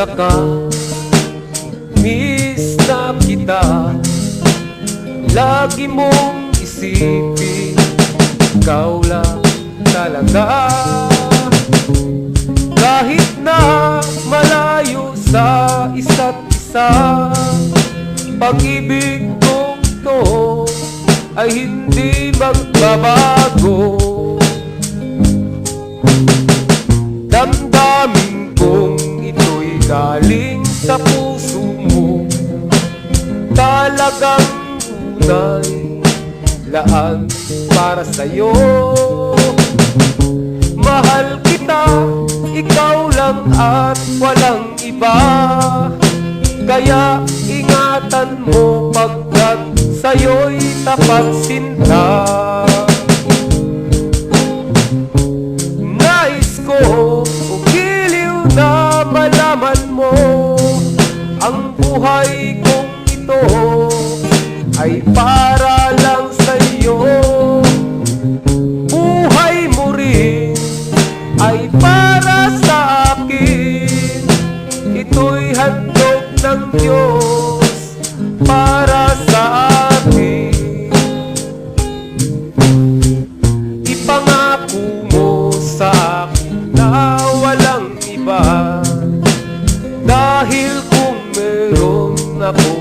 ka, miss na kita. Lagi mong isipin, ikaw lang talaga. Kahit na malayo sa isa't isa, pag-ibig kong to ay hindi magbabago. Damdamin kong ito'y galing sa puso mo, talagang tunay laan para sa'yo. Mahal kita, ikaw lang at walang iba. Kaya ingatan mo pagkat sa'yo'y tapat sinta. Nais ko o giliw na malaman mo, ang buhay kong ito ay para lang sa'yo. Buhay mo rin ay para sa akin, ito'y handog ng Diyos para sa atin. Ipangako mo sa akin na walang iba, dahil kung meron ako,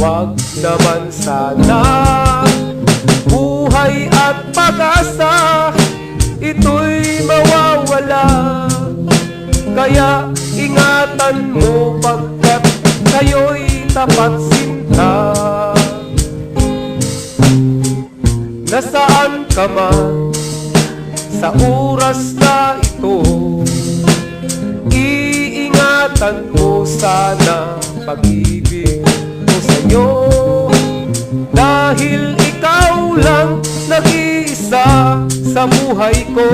wag naman sana. Buhay at pag-asa, ito'y mawawala. Kaya ingatan mo pagkat sa'yo'y tapat sinta. Nasaan ka man sa oras na ito, iingatan mo sana pag-ibig ko sa'yo. Dahil ikaw lang nag-iisa sa buhay ko,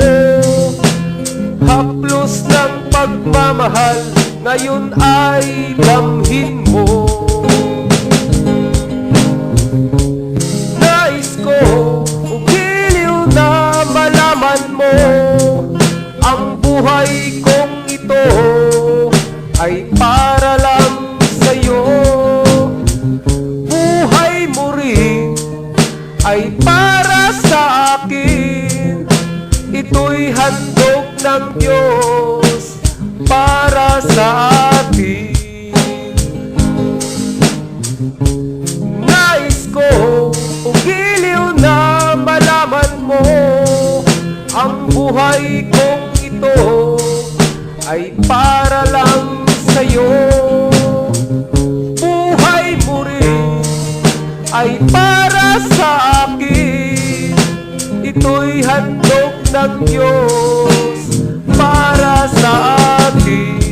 haplos ng pagmamahal ngayon ay damhin mo. Nais ko o giliw na malaman mo, ang buhay kong ito ay para lang sa'yo. Buhay mo rin ay para sa akin, ito'y handog ng Diyos para sa atin. Nais ko o giliw na malaman mo, ang buhay kong ito ay para lang sa'yo. Buhay mo rin ay para sa akin, ito'y handog ng Diyos para sa atin.